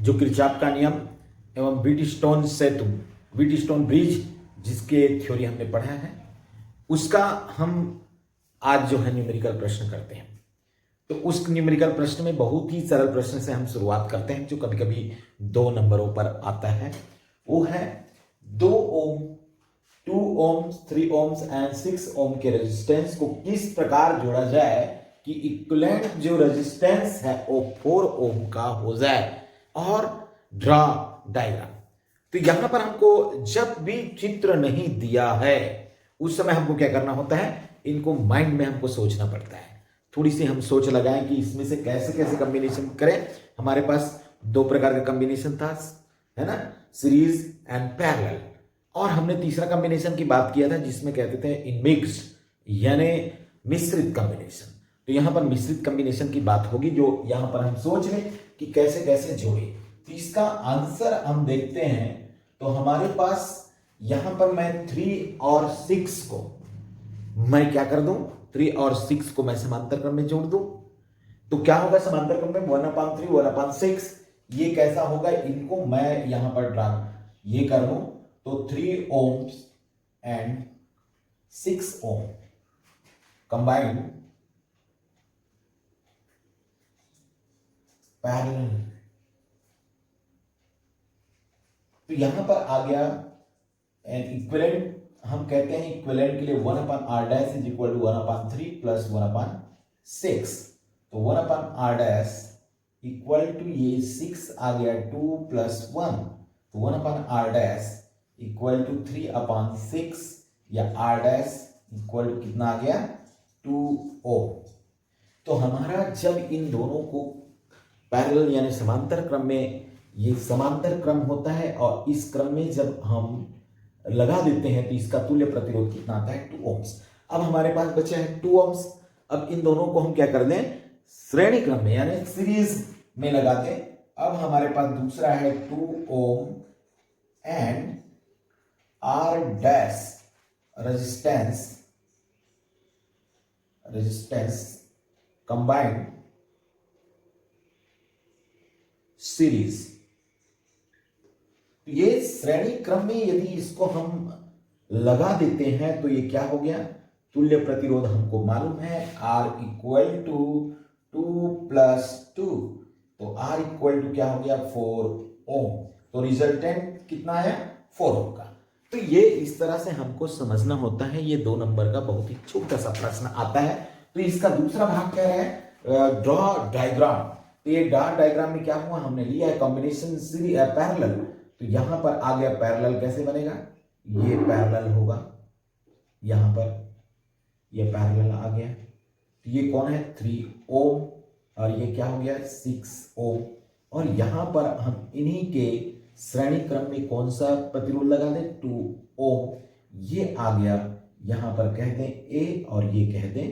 जो किरचॉफ का नियम एवं व्हीटस्टोन सेतु, व्हीटस्टोन ब्रिज जिसके थ्योरी हमने पढ़ा है, उसका हम आज जो है न्यूमेरिकल प्रश्न करते हैं। तो उस न्यूमेरिकल प्रश्न में बहुत ही सरल प्रश्न से हम शुरुआत करते हैं, जो कभी कभी 2 नंबरों पर आता है। वो है 2 ओम, 2 ओम, 3 ओम्स एंड 6 ओम के रेजिस्टेंस को किस प्रकार जोड़ा जाए कि इक्विवेलेंट जो रेजिस्टेंस है वो 4 ओम का हो जाए, और ड्रा डायग्राम। तो यहां पर हमको जब भी चित्र नहीं दिया है उस समय हमको क्या करना होता है, इनको माइंड में हमको सोचना पड़ता है। थोड़ी सी हम सोच लगाएं कि इसमें से कैसे कैसे कॉम्बिनेशन करें। हमारे पास 2 प्रकार का कॉम्बिनेशन था, है ना, सीरीज एंड पैरेलल, और हमने तीसरा कॉम्बिनेशन की बात किया था जिसमें कहते थे इन मिक्स्ड, यानी मिश्रित कॉम्बिनेशन। तो यहां पर मिश्रित कॉम्बिनेशन की बात होगी, जो यहां पर हम सोच लें कि कैसे कैसे जोड़े। तो इसका आंसर हम देखते हैं। तो हमारे पास यहां पर मैं 3 और 6 को मैं क्या कर दूं, 3 और 6 को मैं समांतर क्रम में जोड़ दूं। तो क्या होगा समांतर क्रम में 1/3 1/6, ये कैसा होगा, इनको मैं यहां पर ड्रा ये कर दूं। तो 3 ohms and 6 ohm combined parallel. तो यहां पर आ गया एंड इक्विवेलेंट, हम कहते हैं इक्विवेलेंट के लिए 1/r' is equal to 1/3 plus 1/6। तो 1/r' इक्वल टू ये 6 आ गया 2 प्लस 1, तो 1/r' इक्वल टू 3/6, या r' इक्वल टू कितना आ गया 2 ओम। तो हमारा जब इन दोनों को पैरेलल यानी समांतर क्रम में, ये समांतर क्रम होता है, और इस क्रम में जब हम लगा देते हैं तो इसका तुल्य प्रतिरोध कितना आता है 2 ओम्स। अब हमारे पास बचा है 2 ओम्स। अब इन दोनों को हम क्या कर दें, श्रेणी क्रम में यानी सीरीज में लगा दें। अब हमारे पास दूसरा है 2 ओम and r' resistance combined series. ये श्रेणी क्रम में यदि इसको हम लगा देते हैं तो ये क्या हो गया, तुल्य प्रतिरोध हमको मालूम है R इक्वल टू 2 प्लस 2, तो R इक्वल टू क्या हो गया 4 ओम। तो रिजल्टेंट कितना है 4 ओम का। तो ये इस तरह से हमको समझना होता है। ये 2 नंबर का बहुत ही छोटा सा प्रश्न आता है। तो इसका दूसरा भाग क्या है, ड्रॉ डायग्राम। तो ये ड्रॉ डायग्राम में क्या हुआ, हमने लिया है कॉम्बिनेशन सीरीज पैरेलल। तो यहां पर आ गया पैरेलल, कैसे बनेगा, ये पैरेलल होगा, यहां पर ये पैरेलल आ गया। तो ये कौन है 3 ओम, और ये क्या हो गया 6 ओम। और यहां पर हम इन्हीं के श्रेणी क्रम में कौन सा प्रतिरोध लगा दें 2 ओम। ये आ गया, यहां पर कह दें ए और ये कह दें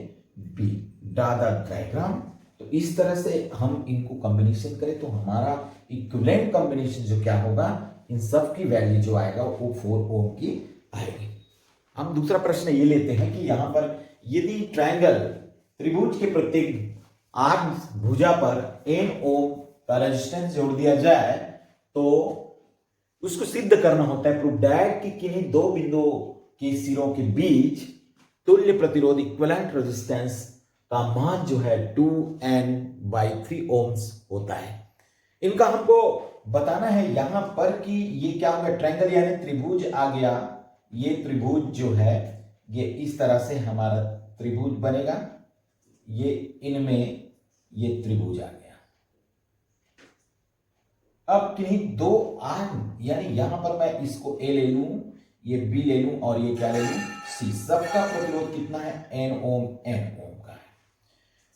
बी, ड्रा द डायग्राम। तो इस तरह से हम इनको कॉम्बिनेशन करें तो हमारा इक्विवेलेंट कॉम्बिनेशन जो क्या होगा, इन सब की वैल्यू जो आएगा वो 4 ओम की आएगी। हम दूसरा प्रश्न ये लेते हैं कि यहां पर यदि ट्रायंगल त्रिभुज के प्रत्येक आर्म भुजा पर n ओम का रेजिस्टेंस जोड़ दिया जाए तो उसको सिद्ध करना होता है, प्रूव दैट कि किन्हीं 2 बिंदुओं के सिरों के बीच तुल्य प्रतिरोध इक्विवेलेंट रेजिस्टेंस का मान जो है 2n/3 ओम्स होता है। इनका हमको बताना है यहां पर कि ये क्या होगा, ट्रायंगल यानी त्रिभुज आ गया। ये त्रिभुज जो है ये इस तरह से हमारा त्रिभुज बनेगा, ये इनमें ये त्रिभुज आ गया। अब किन्हीं 2 आर्म, यानी यहां पर मैं इसको ए ले लूं, ये बी ले लूं, और ये क्या ले लूं सी। सबका प्रतिरोध कितना है n ओम का है।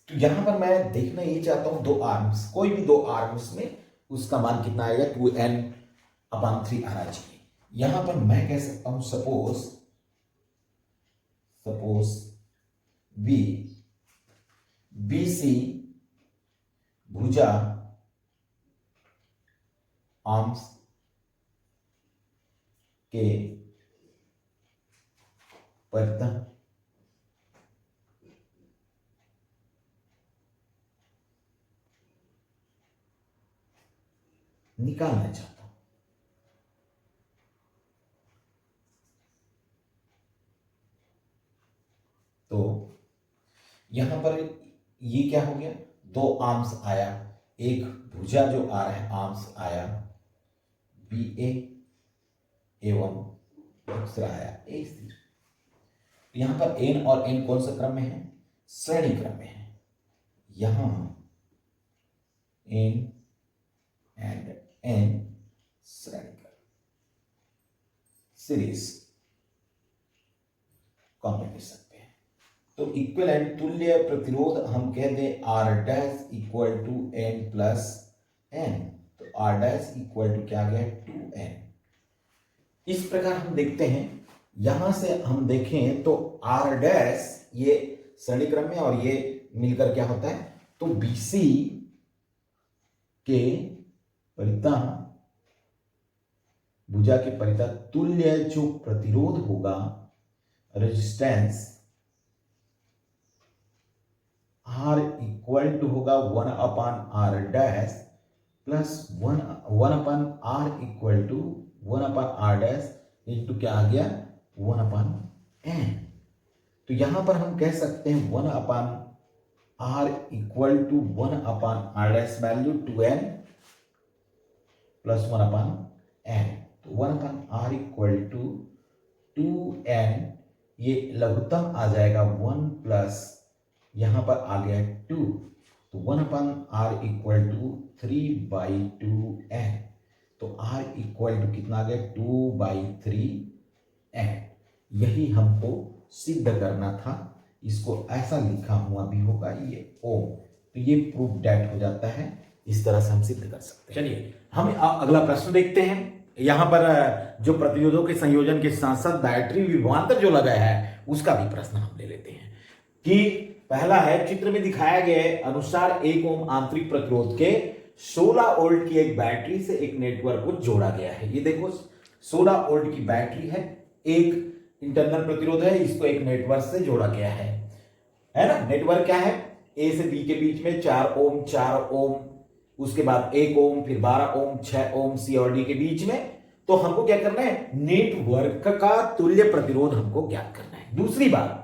तो यहां पर मैं देखना ये चाहता हूं 2 आर्म्स, कोई भी 2 आर्म्स में उसका मान कितना आएगा 2n/3 आना चाहिए। यहां पर मैं कह सकता हूं सपोज BC भुजा आर्म्स के परितः निकालना चाहता हूं। तो यहां पर ये क्या हो गया, दो आर्म्स आया, एक भुजा जो आ रहा है आर्म्स आया बी ए एवं दूसरा आया ए सी। यहां पर एन और एन कौन सा क्रम में है, श्रेणी क्रम में है। यहां एन एंड एन श्रेणी क्रम, सीरीज कॉम्बिनेशन पे है। तो इक्विवेलेंट तुल्य प्रतिरोध हम कह दें R dash equal to N plus N. तो आर डैश इक्वल टू क्या आ गया, 2n। इस प्रकार हम देखते हैं, यहां से हम देखें तो आर डैश ये श्रेणी क्रम में और ये मिलकर क्या होता है, तो बीसी के परितः, भुजा के परितः तुल्य जो प्रतिरोध होगा, रेजिस्टेंस आर इक्वल टू होगा 1/r dash plus 1/r equal to 1/r dash into क्या आ गया 1/n। तो यहां पर हम कह सकते हैं 1/r equal to 1/r dash value 2n plus 1/n। तो 1/r इक्वल टू 2n, ये लघुत्तम आ जाएगा 1 प्लस यहां पर आ गया 2, तो 1/r इक्वल टू 3/2n। तो r इक्वल टू कितना आ गया 2/3n। यही हमको सिद्ध करना था, इसको ऐसा लिखा हुआ भी होगा ये ओम। तो ये प्रूफ डेट हो जाता है, इस तरह से हम सिद्ध कर सकते हैं। चलिए हम अगला प्रश्न देखते हैं। यहां पर जो प्रतिरोधों के संयोजन के साथ साथ बैटरी विभवांतर जो लगाया है उसका भी प्रश्न हम ले लेते हैं। कि पहला है, चित्र में दिखाया गए अनुसार 1 ओम आंतरिक प्रतिरोध के 16 वोल्ट की एक बैटरी से एक नेटवर्क को जोड़ा गया है। ये देखो 16 वोल्ट की बैटरी है, एक इंटरनल प्रतिरोध है, इसको एक नेटवर्क से जोड़ा गया है ना। नेटवर्क क्या है, ए से बी के बीच में 4 ओम 4 ओम, उसके बाद 1 ओम, फिर 12 ओम, 6 ओम सी और डी के बीच में। तो हमको क्या करना है, नेटवर्क का तुल्य प्रतिरोध हमको ज्ञात करना है। दूसरी बात,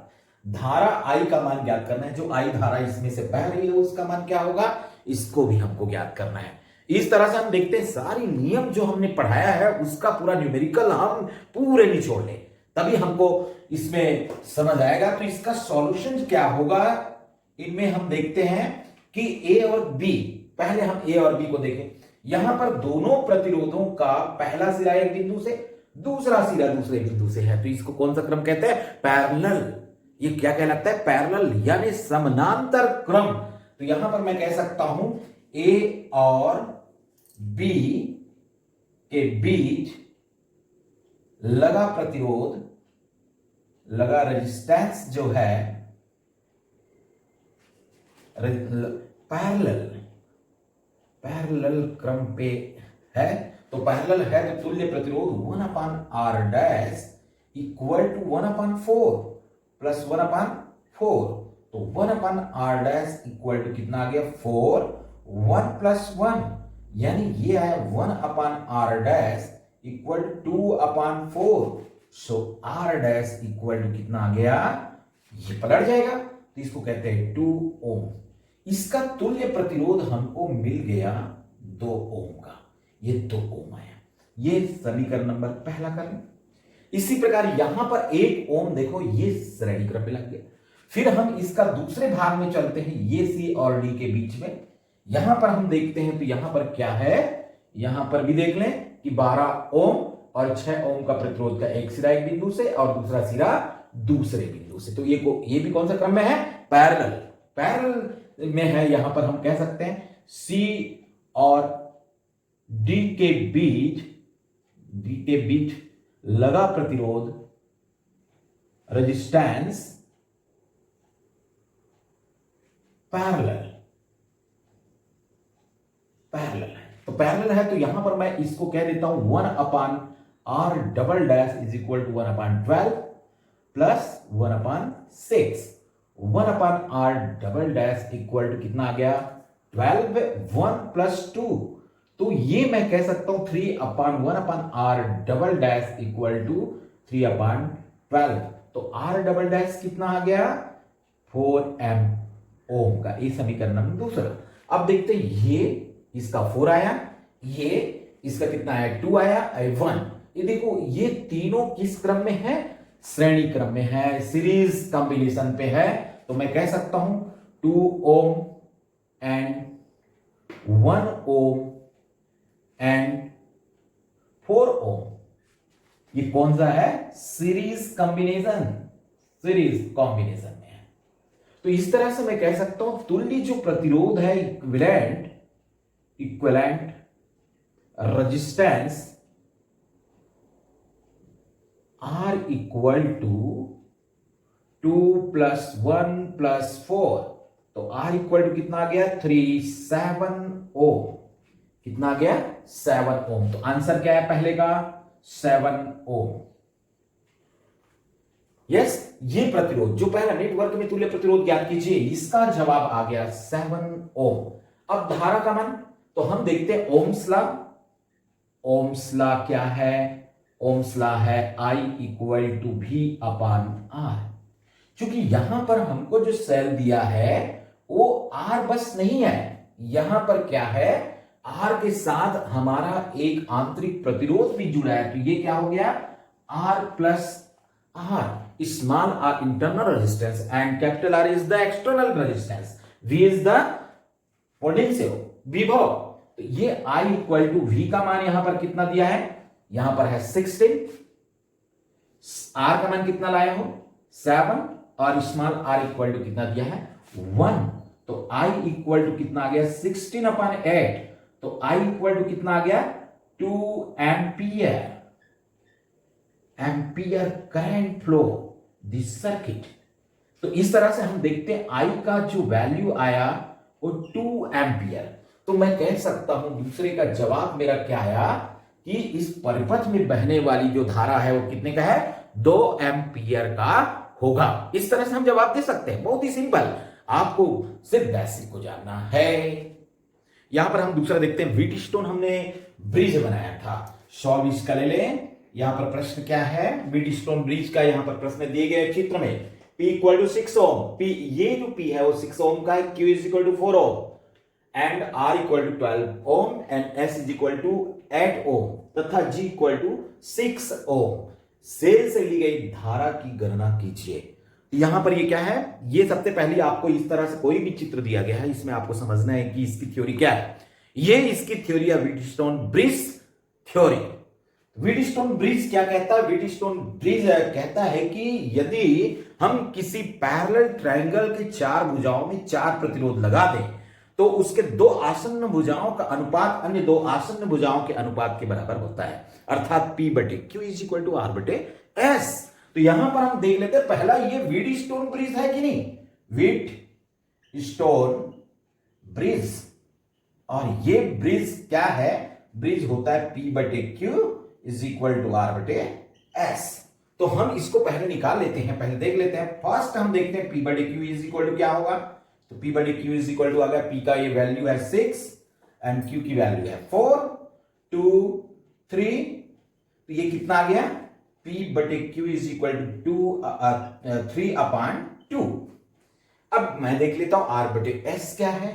धारा आई का मान ज्ञात करना है, जो आई धारा इसमें से बह रही है उसका मान क्या होगा, इसको भी हमको ज्ञात करना है। इस तरह से हम देखते हैं सारी नियम जो हमने पढ़ाया है उसका पूरा न्यूमेरिकल हम पूरे निचोड़ लें, तभी हमको इसमें समझ आएगा। तो इसका सॉल्यूशन क्या होगा, इनमें हम देखते हैं कि ए और बी, पहले हम ए और बी को देखें। यहां पर दोनों प्रतिरोधों का पहला सिरा एक बिंदु से, दूसरा सिरा दूसरे बिंदु से है, तो इसको कौन सा क्रम कहते हैं, पैरेलल। ये क्या कहलाता है, पैरेलल यानी समानांतर क्रम। तो यहां पर मैं कह सकता हूं ए और बी के बीच लगा प्रतिरोध, लगा रेजिस्टेंस जो है पैरेलल क्रम पे है। तो पैरेलल है तो तुल्य प्रतिरोध 1/r dash equal to 1/4 plus 1/4। तो 1/r डैश इक्वल टू कितना आ गया 4, 1 प्लस 1 यानी ये आया 1/r dash equal to 2/4। So r dash equal to कितना आ गया, ये पलट जाएगा तो इसको कहते हैं 2 ओम। इसका तुल्य प्रतिरोध हमको मिल गया 2 ओम का, ये 2 ओम आया। ये समीकरण नंबर पहला कर लें। इसी प्रकार यहां पर 1 ओम देखो ये श्रेणी क्रम में लग गया। फिर हम इसका दूसरे भाग में चलते हैं, ये सी और डी के बीच में। यहां पर हम देखते हैं तो यहां पर क्या है, यहां पर भी देख लें कि 12 ओम और 6 ओम का प्रतिरोध का एक सिरा एक बिंदु से और दूसरा सिरा दूसरे बिंदु से। तो ये भी कौन सा क्रम में है, पैरेलल में है। यहां पर हम कह सकते हैं सी और डी के बीच लगा प्रतिरोध रेजिस्टेंस पैरेलल है। तो पैरेलल है तो यहां पर मैं इसको कह देता हूं 1/r double dash is equal to 1/12 plus 1/6। 1/r double dash equal to कितना आ गया 12, 1 प्लस 2 तो ये मैं कह सकता हूं 3/1/r double dash equal to 3/12। तो r डबल डैश कितना आ गया 4m ओम का, ये समीकरण नंबर दूसरा। अब देखते हैं ये इसका 4 आया, ये इसका कितना आया 2 आया, 1। ये देखो ये तीनों किस क्रम में है, श्रेणी क्रम में है, सीरीज कॉम्बिनेशन पे है। तो मैं कह सकता हूं 2 ओम एंड 1 ओम एंड 4 ओम, ये कौन सा है, सीरीज कॉम्बिनेशन, सीरीज कॉम्बिनेशन में है। तो इस तरह से मैं कह सकता हूं तुल्य जो प्रतिरोध है, equivalent equivalent resistance R equal to 2 + 1 + 4। तो R इक्वल टू कितना आ गया 3 7 ओम, कितना आ गया 7 ओम। तो आंसर क्या है पहले का 7 ओम। यस, ये प्रतिरोध जो पहला नेटवर्क में तुल्य प्रतिरोध ज्ञात कीजिए, इसका जवाब आ गया 7 ओम। अब धारा का मान, तो हम देखते हैं ओम्स लॉ। ओम्स लॉ क्या है, ओम्स लॉ है I इक्वल टू V/R। क्योंकि यहां पर हमको जो सेल दिया है वो R बस नहीं है, यहां पर क्या है R के साथ हमारा एक आंतरिक प्रतिरोध भी जुड़ा है। तो ये क्या हो गया R plus R, small r internal resistance and capital R is the external resistance, V is the potential विभव। तो ये I इक्वल टू V का मान यहां पर कितना दिया है, यहां पर है 16, R का मान कितना लाया हो 7, और स्मॉल r इक्वल टू कितना दिया है 1। तो I इक्वल टू कितना आ गया 16/8। तो I इक्वल टू कितना आ गया 2 ampere, ampere current flow this circuit. तो इस तरह से हम देखते हैं I का जो वैल्यू आया वो 2 एम्पियर। तो मैं कह सकता हूं दूसरे का जवाब मेरा क्या आया कि इस परिपथ में बहने वाली जो धारा है वो कितने का है 2 एम्पियर का होगा। इस तरह से हम जवाब दे सकते हैं, बहुत ही सिंपल, आपको सिर्फ बेसिक को जानना है। यहां पर हम दूसरा देखते हैं, व्हीटस्टोन हमने ब्रिज बनाया था, सॉल्व इसका ले लें। यहां पर प्रश्न क्या है, व्हीटस्टोन ब्रिज का यहां पर प्रश्न दिए गए चित्र में P equal to 6 ohm, P ये जो P है वो 6 ओम का है, Q is equal to 4 ohm and R equal to 12 ohm and S is equal to 8 ohm तथा G equal to 6 ohm. Cell से ली गई धारा की गणना कीजिए। यहां पर ये क्या है, ये सबसे पहले आपको इस तरह से कोई भी चित्र दिया गया है, इसमें आपको समझना है कि इसकी थ्योरी क्या है। ये इसकी थ्योरी है Wheatstone bridge theory. Wheatstone bridge क्या कहता है, व्हीटस्टोन ब्रिज कहता है कि यदि हम किसी पैरेलल ट्रायंगल के 4 भुजाओं में 4 प्रतिरोध लगा दें तो उसके 2 आसन्न भुजाओं का अनुपात अन्य 2 आसन्न भुजाओं के अनुपात के बराबर होता है, अर्थात P/Q is equal to R/S। तो यहां पर हम देख लेते हैं, पहला ये व्हीटस्टोन ब्रिज है कि नहीं, व्हीटस्टोन ब्रिज, और ये ब्रिज क्या है, ब्रिज होता है P/Q is equal to R/S। तो हम इसको पहले निकाल लेते हैं, पहले देख लेते हैं। फर्स्ट हम देखते हैं P/Q इज इक्वल टू क्या होगा, तो P/Q इज इक्वल टू आ गया, P का ये वैल्यू है 6 एंड Q की वैल्यू है 4 2 3। तो ये कितना आ गया P/Q इज इक्वल टू 3/2। अब मैं देख लेता हूं R/S क्या है,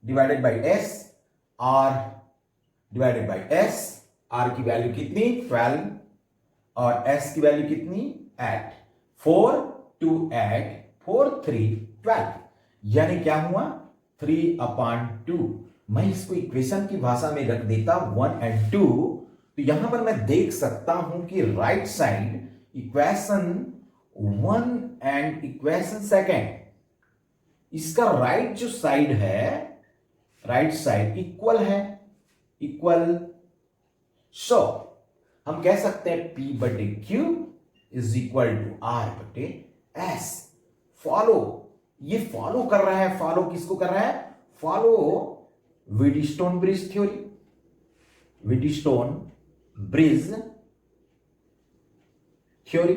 divided by S, R divided by S। R की वैल्यू कितनी 12 और S की वैल्यू कितनी 8, 4 2 8 4 3 12, यानी क्या हुआ 3/2। मैं इसको इक्वेशन की भाषा में रख देता 1 और 2। तो यहां पर मैं देख सकता हूं कि right side equation 1 and equation second, इसका राइट जो साइड है, राइट साइड इक्वल है, इक्वल। सो हम कह सकते हैं P/Q is equal to R/S। Follow, ये फॉलो कर रहा है, फॉलो किसको कर रहा है, follow Wheatstone bridge theory, Wheatstone bridge theory.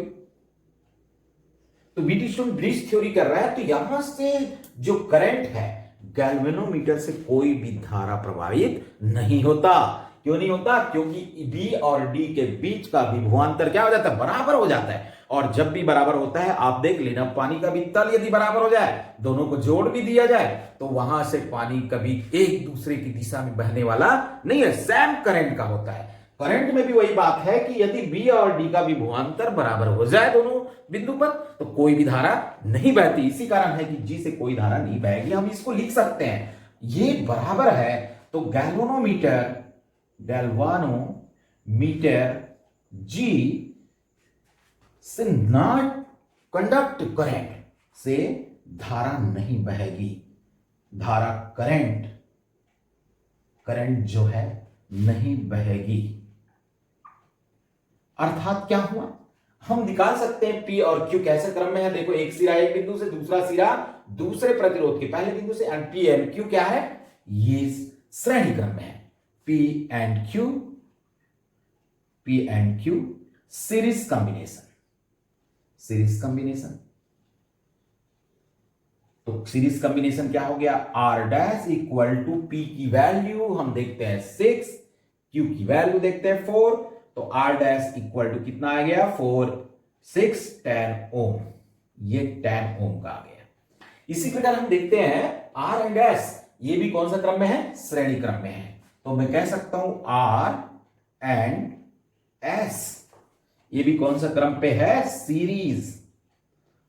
तो व्हीटस्टोन ब्रिज थ्योरी कर रहा है, तो यहां से जो करंट है गैल्वेनोमीटर से कोई भी धारा प्रवाहित नहीं होता। क्यों नहीं होता? क्योंकि बी और डी के बीच का विभवांतर क्या हो जाता है? बराबर हो जाता है। और जब भी बराबर होता है, आप देख लेना, पानी का भी तल यदि बराबर हो जाए, दोनों को जोड़ भी दिया जाए, तो वहां से पानी कभी एक दूसरे की दिशा में बहने वाला नहीं है, सेम करंट का होता है। करंट में भी वही बात है कि यदि बी और डी का विभवांतर बराबर हो जाए दोनों बिंदु पर, तो कोई भी धारा नहीं बहती। इसी कारण है कि जी से कोई धारा नहीं बहेगी। हम इसको लिख सकते हैं, ये बराबर है, तो गैल्वानोमीटर जी से नॉट कंडक्ट करंट, से धारा नहीं बहेगी। धारा करंट जो है नहीं बहेगी। अर्थात क्या हुआ? हम निकाल सकते हैं P और Q कैसे क्रम में है। देखो, एक सिरा एक बिंदु से, दूसरा सिरा दूसरे प्रतिरोध के पहले बिंदु से, एंड P एंड Q क्या है? ये श्रेणी क्रम में है। P and Q series combination. तो सीरीज कॉम्बिनेशन क्या हो गया? R dash equal to P की वैल्यू हम देखते हैं 6, Q की वैल्यू देखते हैं 4, तो R डैश इक्वल टू कितना आ गया? 4, 6, 10 ओम। ये 10 ओम का आ गया। इसी प्रकार हम देखते हैं R एंड S, ये भी कौन सा क्रम में है? श्रेणी क्रम में है। तो मैं कह सकता हूं R एंड S, ये भी कौन सा क्रम पे है? सीरीज।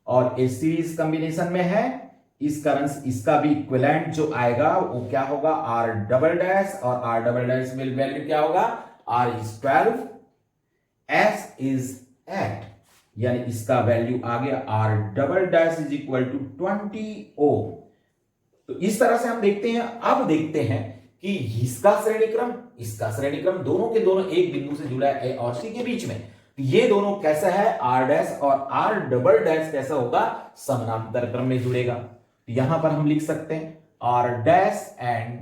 और ए सीरीज कॉम्बिनेशन में है, इस कारण इसका भी इक्विवेलेंट जो आएगा वो क्या होगा? R डबल डैश, और R डबल डैश में वैल्यू क्या होगा? R is 12, S is 8, यानी इसका वैल्यू आ गया R double dash is equal to 20 ohm. तो इस तरह से हम देखते हैं। अब देखते हैं कि इसका श्रेणी क्रम दोनों के दोनों एक बिंदु से जुड़ा है, A और C के बीच में। ये दोनों कैसा है? R डैश और R डबल डैश कैसा होगा? समानांतर क्रम में जुड़ेगा। तो यहां पर हम लिख सकते हैं R dash and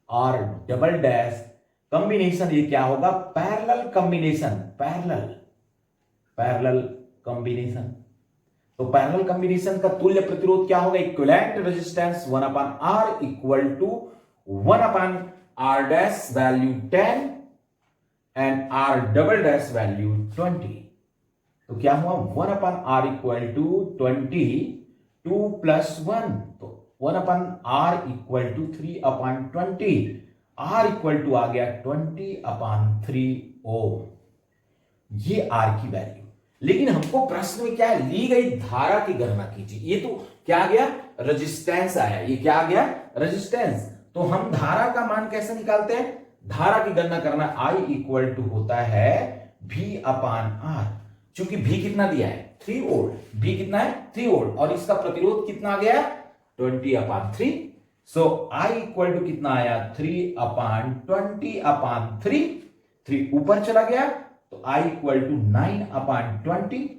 R double dash combination, ये क्या होगा? Parallel combination. तो पैरेलल कॉम्बिनेशन का तुल्य प्रतिरोध क्या होगा? Equivalent resistance 1/R equal to 1/R dash value 10 and R double dash value 20। तो क्या हुआ? 1/R इक्वल टू 20, 2 प्लस 1, तो 1/R equal to 3/20, R equal to आ गया 20/3 ओम। ये R की वैल्यू। लेकिन हमको प्रश्न में क्या है? ली गई धारा की गणना कीजिए। ये तो क्या आ गया? रेजिस्टेंस आया। ये क्या आ गया? रेजिस्टेंस। तो हम धारा का मान कैसे निकालते हैं? धारा की गणना करना, I इक्वल टू होता है V/R। चूंकि V कितना दिया है? 3 वोल्ट। V कितना है? 3 वोल्ट। और इसका प्रतिरोध कितना आ गया? 20/3। सो I इक्वल टू कितना आया? 3/20/3। 3 ऊपर चला गया, तो I इक्वल टू 9/20।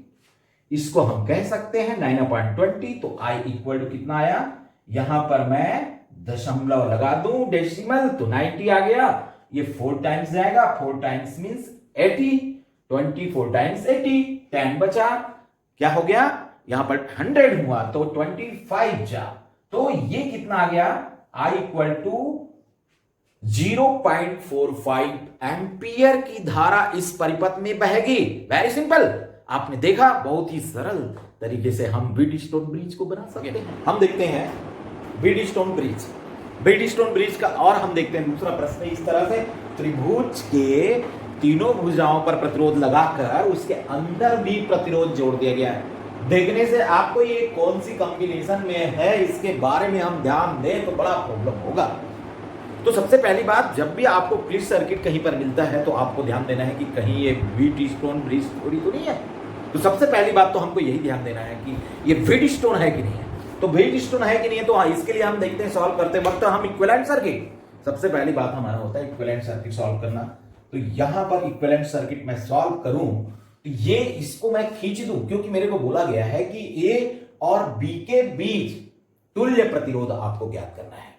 इसको हम कह सकते हैं 9/20। तो I इक्वल टू कितना आया? यहां पर मैं दशमलव लगा दूं, डेसिमल, तो 90 आ गया। ये 4 टाइम्स जाएगा, 4 टाइम्स मींस 80, 24 टाइम्स 80, 10 बचा, क्या हो गया? यहां पर 100 हुआ, तो 25 जा, तो ये कितना आ गया? I इक्वल टू 0.45 एम्पियर की धारा इस परिपथ में बहेगी। Very simple. आपने देखा, बहुत ही सरल तरीके से हम व्हीटस्टोन ब्रिज को बना सकते हैं। हम देखते हैं व्हीटस्टोन ब्रिज का, और हम देखते हैं दूसरा प्रश्न इस तरह से, त्रिभुज के तीनों भुजाओं पर प्रतिरोध लगाकर उसके अंदर भी प्रतिरोध जोड़ दिया गया है। देखने से आपको ये कौन सी कॉम्बिनेशन में है, इसके बारे में हम ध्यान दें तो बड़ा प्रॉब्लम होगा। तो सबसे पहली बात, जब भी आपको ब्रिज सर्किट कहीं पर मिलता है तो आपको ध्यान देना है कि कहीं ये व्हीटस्टोन ब्रिज थोड़ी तो नहीं है। तो सबसे पहली बात तो हमको यही ध्यान देना है कि ये व्हीटस्टोन है कि नहीं है। तो व्हीटस्टोन है कि नहीं है, तो हाँ, इसके लिए हम देखते हैं सॉल्व करते वक्त हम इक्विवेलेंट सर्किट, सबसे पहली बात हमारा होता है इक्विवेलेंट सर्किट सॉल्व करना। तो यहां पर इक्विवेलेंट सर्किट मैं सॉल्व करूं तो ये इसको मैं खींच दूं, क्योंकि मेरे को बोला गया है कि ए और बी के बीच तुल्य प्रतिरोध आपको ज्ञात करना है।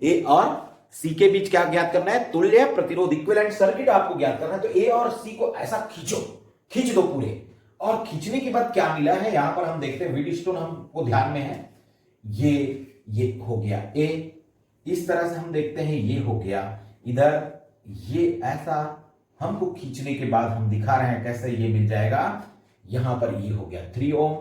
ए और सी के बीच क्या ज्ञात करना है? तुल्य प्रतिरोध, इक्विवेलेंट सर्किट आपको ज्ञात करना है। तो ए और सी को ऐसा खींच दो पूरे, और खींचने के बाद क्या मिला है, यहां पर हम देखते हैं व्हीटस्टोन हमको ध्यान में है, ये हो गया ए, इस तरह से हम देखते हैं ये हो गया इधर, ये ऐसा हमको खींचने के बाद हम दिखा रहे हैं कैसे ये मिल जाएगा। यहां पर ये हो गया 3 ओम,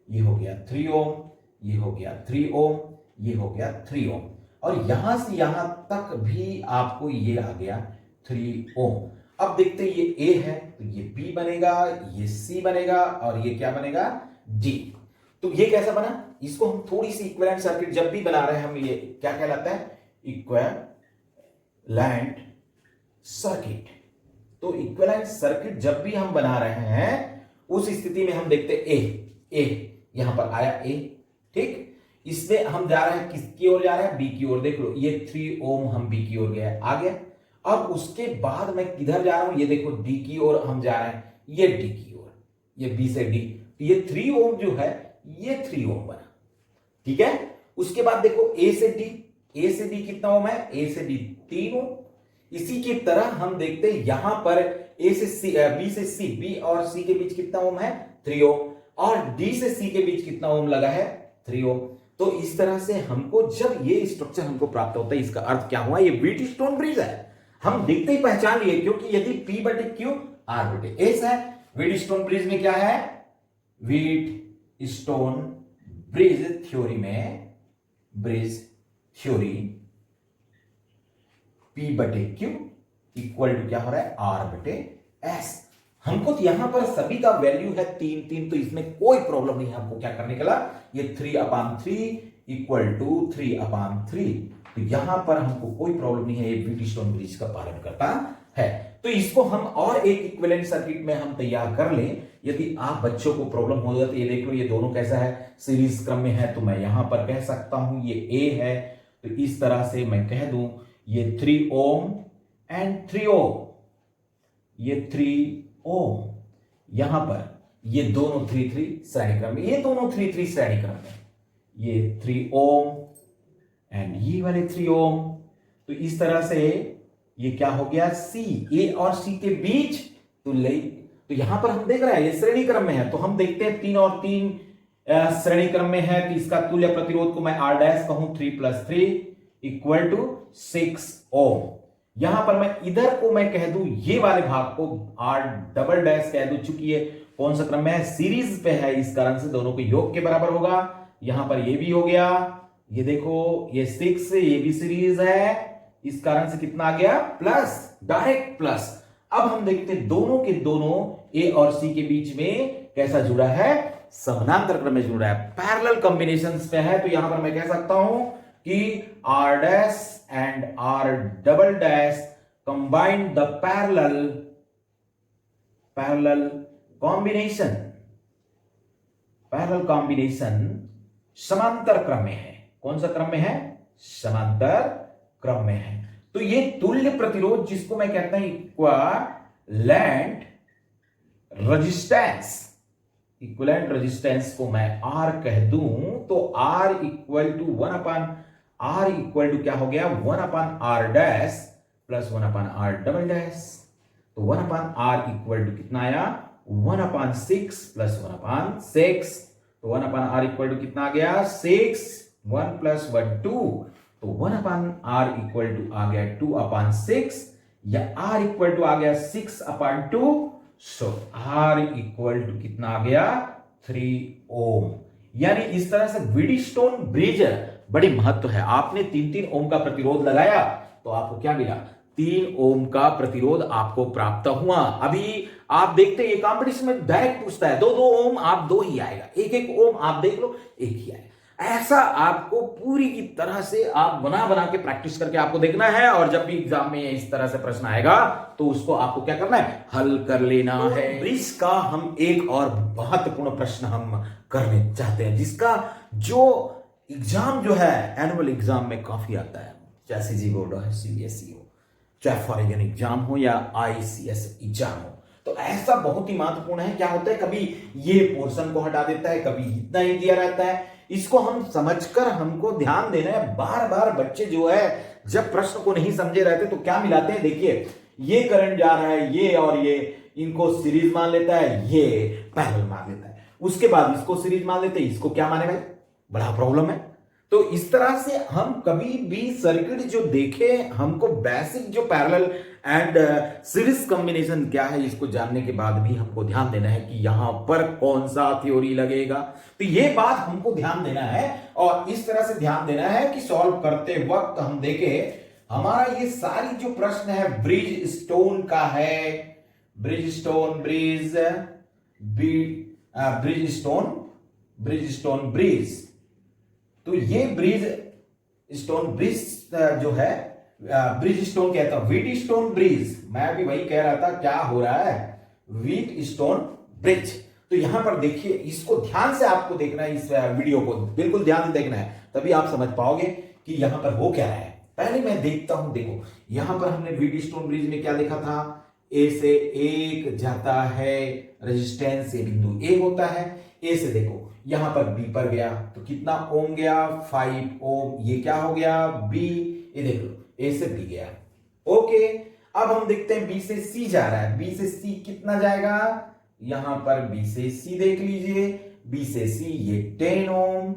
ये हो गया 3 ओम, ये हो गया 3 ओम, ये हो गया 3 ओम, और यहां से यहां तक भी आपको ये आ गया 3 ओम। अब देखते हैं ये ए है तो ये बी बनेगा, ये सी बनेगा, और ये क्या बनेगा डी। तो ये कैसा बना, इसको हम थोड़ी सी इक्विवेलेंट सर्किट जब भी बना रहे हैं हम, ये क्या कहलाता है, इक्विवेलेंट सर्किट। तो इक्विवेलेंट सर्किट जब भी हम बना रहे हैं उस स्थिति में हम देखते ए यहां पर आया ए, ठीक। इसमें हम जा रहे हैं किसकी ओर जा रहे हैं, बी की ओर। देख लो ये 3 ओम हम बी की ओर गए, आ गया। अब उसके बाद मैं किधर जा रहा हूं, ये देखो डी की ओर हम जा रहे हैं, ये डी की ओर, ये बी से डी, तो ये 3 ओम जो है ये 3 ओम बना, ठीक है। उसके बाद देखो ए से डी कितना ओम है, ए से डी 3 ओम। इसी की तरह हम देखते हैं यहां पर ए से सी, बी से सी, बी और सी के बीच कितना ओम है 3 ओम, और डी से सी के बीच कितना ओम लगा है 3 ओम। तो इस तरह से हमको जब ये स्ट्रक्चर हमको प्राप्त होता है, इसका अर्थ क्या हुआ, ये व्हीटस्टोन ब्रिज है। हम देखते ही पहचान लिए, क्योंकि यदि P बटे Q R बटे S है। व्हीटस्टोन ब्रिज में क्या है, व्हीटस्टोन ब्रिज थ्योरी में, ब्रिज थ्योरी P बटे Q इक्वल टू क्या हो रहा है R बटे S। हमको तो यहां पर सभी का वैल्यू है 3 तो इसमें कोई प्रॉब्लम नहीं है। हमको क्या करने के लिए, ये 3/3 इक्वल टू 3/3, तो यहां पर हमको कोई प्रॉब्लम नहीं है, ये व्हीटस्टोन ब्रिज का पालन करता है। तो इसको हम और एक इक्विवेलेंट सर्किट में हम तैयार कर लें। यदि आप बच्चों को प्रॉब्लम हो जाए तो ये देख लो, ये दोनों कैसा है, सीरीज क्रम में है, तो मैं यहां पर कह सकता हूं ये ए है, तो इस तरह से मैं कह दूं ये 3 ओम एंड 3 ओम, ये 3 ओम, यहां पर ये दोनों 3 श्रेणी क्रम में, ये दोनों 3 श्रेणी क्रम में, ये 3 ओम एंड ये वाले 3 ओम। तो इस तरह से ये क्या हो गया, सी, ए और सी के बीच तो यहां पर हम देख रहे हैं ये श्रेणी क्रम में है, तो हम देखते हैं 3 और 3 श्रेणी क्रम में है, तो इसका तुल्य प्रतिरोध को मैं R डैश कहूं 3 + 3 इक्वल टू 6 ओम। यहां पर मैं इधर को मैं कह दूं, ये वाले भाग को R डबल डैश कह दूं, चूंकि ये कौन सा क्रम में है, सीरीज पे है, इस कारण से दोनों को योग के बराबर होगा। यहां पर ये भी हो गया, ये देखो ये 6, ये भी सीरीज है, इस कारण से कितना आ गया प्लस, डायरेक्ट प्लस। अब हम देखते हैं दोनों के दोनों ए और सी के बीच में कैसा जुड़ा है, समानांतर क्रम में जुड़ा है, पैरेलल कॉम्बिनेशंस पे है। तो यहां पर मैं कह सकता हूं कि R dash and R double dash combine the parallel combination समांतर क्रम में है। कौन सा क्रम में है, समांतर क्रम में है। तो ये तुल्य प्रतिरोध जिसको मैं कहता हूं इक्विवेलेंट रेजिस्टेंस को मैं R कह दूं, तो R equal to 1/R equal to क्या हो गया, 1/R dash plus 1/R double dash. तो 1/R इक्वल टू कितना आया, 1/6 प्लस 1/6। तो 1/R इक्वल टू कितना आ गया, 6, 1 + 1 2, तो 1/R इक्वल टू आ गया 2/6, या R इक्वल टू आ गया 6/2। सो R इक्वल टू कितना आ गया 3 ओम। यानी इस तरह से व्हीटस्टोन ब्रिज बड़ी महत्व है। आपने 3 ओम का प्रतिरोध लगाया तो आपको क्या मिला, 3 ओम का प्रतिरोध आपको प्राप्त हुआ। अभी आप देखते हैं कॉम्पिटिशन में डायरेक्ट पूछता है 2 ओम, आप 2 ही आएगा, 1 ओम आप देख लो 1 ही आएगा। ऐसा आपको पूरी की तरह से आप बना के प्रैक्टिस करके आपको देखना है, और जब भी एग्जाम में इस तरह से प्रश्न आएगा तो उसको आपको क्या करना है, हल कर लेना है। ब्रिज का हम एक और महत्वपूर्ण प्रश्न हम करने चाहते हैं, जिसका जो एग्जाम जो है एनुअल एग्जाम में काफी आता है, चाहे सीजी बोर्ड हो, CBSE हो, चाहे फॉरेन एग्जाम हो या ICS एग्जाम हो। तो ऐसा बहुत ही महत्वपूर्ण है। क्या होता है, कभी ये पोर्शन को हटा देता है, कभी इतना ही दिया रहता है। इसको हम समझकर हमको ध्यान देना है। बार बार बच्चे जो है जब प्रश्न को नहीं समझे रहते तो क्या मिलाते हैं, देखिए ये करंट जा रहा है, ये और ये, इनको सीरीज मान लेता है, ये पैरेलल मान लेता है, उसके बाद इसको सीरीज मान लेते हैं, इसको क्या माने भाई, बड़ा प्रॉब्लम है। तो इस तरह से हम कभी भी सर्किट जो देखे, हमको बेसिक जो पैरेलल एंड सीरीज कॉम्बिनेशन क्या है इसको जानने के बाद भी हमको ध्यान देना है कि यहां पर कौन सा थ्योरी लगेगा। तो ये बात हमको ध्यान देना है और इस तरह से ध्यान देना है कि सॉल्व करते वक्त हम देखें हमारा ये सारी जो प्रश्न है ब्रिज स्टोन का है, bridge stone bridge bridge stone bridge. तो ये ब्रिज स्टोन ब्रिज जो है, ब्रिज स्टोन कहता हूं, व्हीट स्टोन ब्रिज, मैं भी वही कह रहा था क्या हो रहा है, व्हीट स्टोन ब्रिज। तो यहां पर देखिए, इसको ध्यान से आपको देखना है, इस वीडियो को बिल्कुल ध्यान से देखना है, तभी आप समझ पाओगे कि यहां पर हो क्या है। पहले मैं देखता हूं, देखो यहां पर हमने व्हीट स्टोन ब्रिज में क्या देखा था, ए से एक जाता है रेजिस्टेंस, से बिंदु ए होता है, ए से देखो यहां पर बी पर गया तो कितना ओम गया, 5 ओम। ये क्या हो गया, बी, ये देख लो ए से बी गया। ओके, अब हम देखते हैं बी से सी जा रहा है, बी से सी कितना जाएगा, यहां पर बी से सी देख लीजिए, बी से सी ये 10 ओम,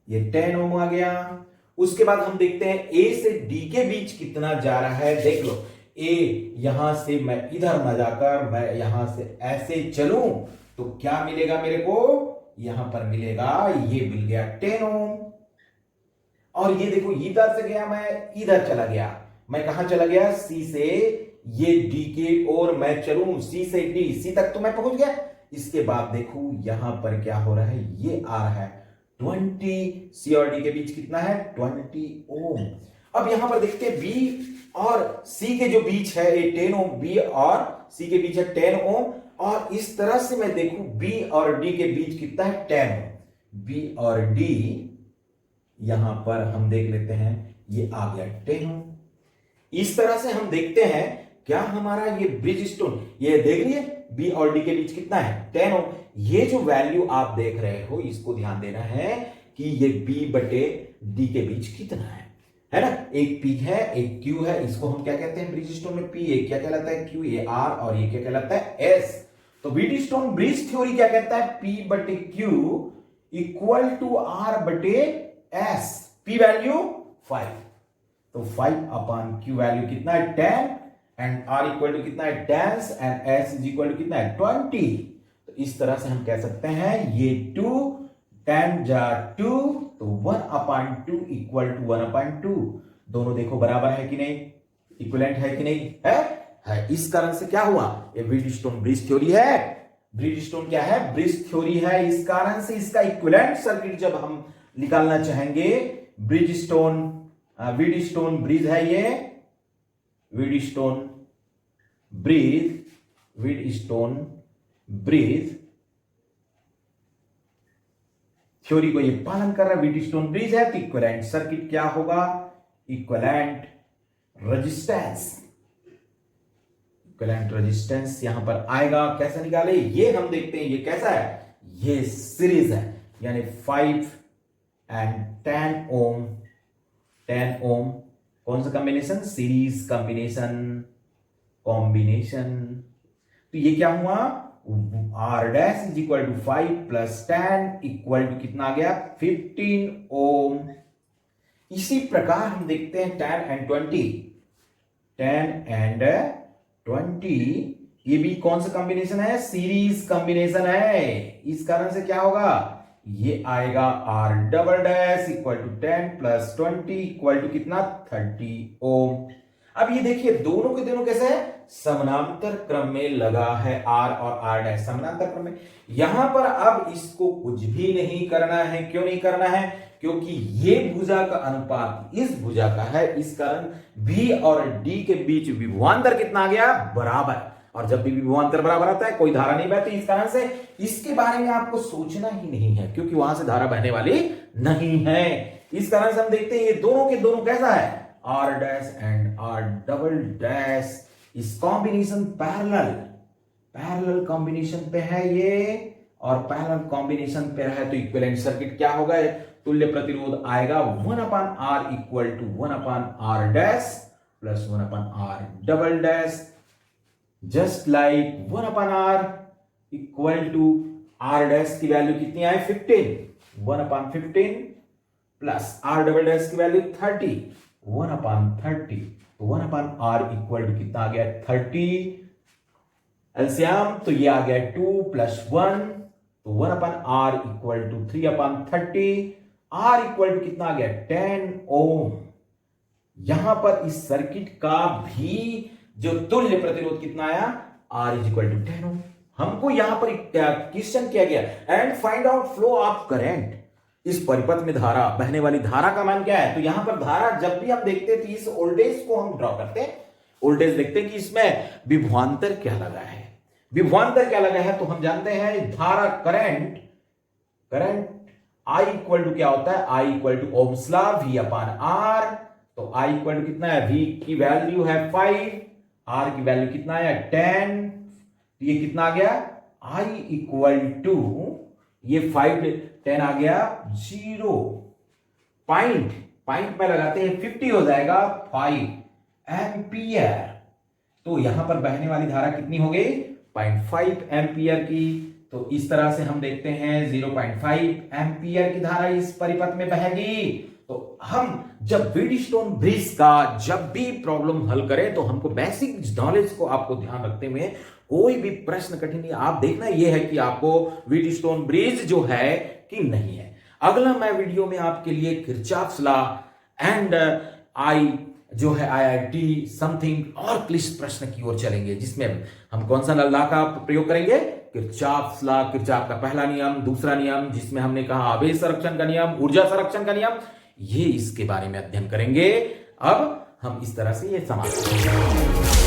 ये 10 ओम आ गया। उसके बाद हम देखते हैं ए से डी के बीच कितना जा रहा है, देख लो ए, यहां से मैं इधर न जाकर मैं यहां से ऐसे चलूं तो क्या मिलेगा मेरे को, यहां पर मिलेगा, ये मिल गया 10 ओम। और ये देखो इधर से गया मैं इधर चला गया, मैं कहां चला गया, सी से ये डी के और मैं चलूं सी से डी, सी तक तो मैं पहुंच गया। इसके बाद देखो यहां पर क्या हो रहा है, ये आ रहा है 20, सी और डी के बीच कितना है 20 ओम। अब यहां पर देखते हैं बी और सी के जो बीच है ये 10 ओम, बी और सी के बीच है 10 ओम। और इस तरह से मैं देखूं बी और डी के बीच कितना है 10 ओम, बी और डी यहां पर हम देख लेते हैं ये आ गया 10 ओम। इस तरह से हम देखते हैं क्या हमारा ये ब्रिज स्टोन, ये देख लिए बी और डी के बीच कितना है 10 ओम। ये जो वैल्यू आप देख रहे हो इसको ध्यान देना है कि ये बी बटे डी के बीच कितना है ना, एक पी है एक क्यू है, इसको हम क्या कहते हैं ब्रिज स्टोन में, पी एक क्या कहलाता है क्यू, ये आर, और ये क्या कहलाता है एस। तो व्हीट स्टोन ब्रिज थ्योरी क्या कहता है, पी बटे क्यू इक्वल टू आर बटे एस, पी वैल्यू 5, तो 5 अपॉन क्यू वैल्यू कितना है 10 एंड आर इक्वल टू कितना है 10 and S is equal to कितना है 20। तो इस तरह से हम कह सकते हैं ये 2 10 जा 2, तो 1 अपॉन 2 इक्वल टू 1 अपॉन 2, दोनों देखो बराबर है कि नहीं, इक्विवेलेंट है कि नहीं है। इस कारण से क्या हुआ, ये व्हीट स्टोन ब्रिज थ्योरी है, ब्रिज स्टोन क्या है, ब्रिज थ्योरी है। इस कारण से इसका इक्विवेलेंट सर्किट जब हम निकालना चाहेंगे, bridge stone wheat stone bridge है ये, wheat stone bridge, wheat stone bridge theory को ये पालन कर रहा है, व्हीट स्टोन ब्रिज है, तो इक्विवेलेंट सर्किट क्या होगा, इक्विवेलेंट रेजिस्टेंस, इक्विवेलेंट रेजिस्टेंस यहां पर आएगा। कैसे निकाले ये हम देखते हैं, ये कैसा है, ये सीरीज है, यानी 5 एंड 10 ओम, 10 ओम कौन सा कॉम्बिनेशन, सीरीज कॉम्बिनेशन, तो ये क्या हुआ, R dash is equal to 5 plus 10 equal to कितना आ गया 15 ओम। इसी प्रकार हम देखते हैं 10 एंड 20, 10 एंड 20 ये भी कौन सा कॉम्बिनेशन है, सीरीज कॉम्बिनेशन है। इस कारण से क्या होगा, ये आएगा R double dash equal to 10 plus 20 equal to कितना 30 ओम। अब ये देखिए दोनों के दोनों कैसे है, समानांतर क्रम में लगा है, आर और आर डैश समानांतर क्रम में। यहां पर अब इसको कुछ भी नहीं करना है, क्यों नहीं करना है, क्योंकि ये भुजा का अनुपात इस भुजा का है, इस कारण बी और डी के बीच विभवांतर कितना आ गया, बराबर। और जब भी विभवांतर बराबर आता है कोई धारा नहीं बहती, इस कारण से इसके बारे में आपको सोचना ही नहीं है, क्योंकि वहां से धारा बहने वाली नहीं है। इस कारण से हम देखते हैं ये दोनों के दोनों कैसा है, R dash and R double dash, इस कॉम्बिनेशन पैरेलल कॉम्बिनेशन पे है ये, और पैरेलल कॉम्बिनेशन पे है, तो इक्विवेलेंट सर्किट क्या होगा, तुल्य प्रतिरोध आएगा 1 upon R equal to 1 upon R dash plus 1 upon R double dash, just like 1 upon R equal to R dash की वैल्यू कितनी आई 15, 1 अपॉन 15 प्लस आर डबल डैश की वैल्यू 30, 1/30, तो 1/r इक्वल टू कितना आ गया 30, एलसीएम तो ये आ गया 2 + 1, तो 1/r equal to 3/30, r equal to कितना आ गया 10 ओम। यहां पर इस सर्किट का भी जो तुल्य प्रतिरोध कितना आया, R इज इक्वल टू 10 ओम। हमको यहां पर क्वेश्चन किया गया and find out flow of current, इस परिपथ में धारा, बहने वाली धारा का मान क्या है। तो यहां पर धारा जब भी हम देखते हैं तो इस वोल्टेज को हम ड्रॉ करते हैं, वोल्टेज देखते हैं कि इसमें विभवांतर क्या लगा है। विभवांतर क्या लगा है तो हम जानते हैं धारा करंट I इक्वल टू क्या होता है, I equal to ohm's law V/R। तो I इक्वल टू कितना है, V की वैल्यू है 5, R की वैल्यू कितना है 10, तो ये कितना आ गया I इक्वल टू ये 5 10 आ गया 0, पॉइंट में लगाते हैं 50 हो जाएगा 5 एम्पियर। तो यहां पर बहने वाली धारा कितनी हो गई 0.5 एम्पियर की। तो इस तरह से हम देखते हैं 0.5 एम्पियर की धारा इस परिपथ में बहेगी। तो हम जब व्हीटस्टोन ब्रिज का जब भी प्रॉब्लम हल करें तो हमको बेसिक नॉलेज को आपको ध्यान रखते हुए कोई भी प्रश्न कठिन नहीं, आप देखना यह है कि आपको व्हीटस्टोन ब्रिज जो है कि नहीं है। अगला मैं वीडियो में आपके लिए किरचॉफ्स लॉ एंड आई जो है IIT समथिंग और क्लिष्ट प्रश्न की ओर चलेंगे, जिसमें हम कौन सा लॉ का प्रयोग करेंगे, किरचॉफ्स लॉ, किरचॉफ का पहला नियम, दूसरा नियम जिसमें हमने कहा आवेश संरक्षण का नियम, ऊर्जा संरक्षण का नियम, ये इसके बारे में अध्ययन करेंगे। अब हम इस तरह से ये समाप्त करेंगे।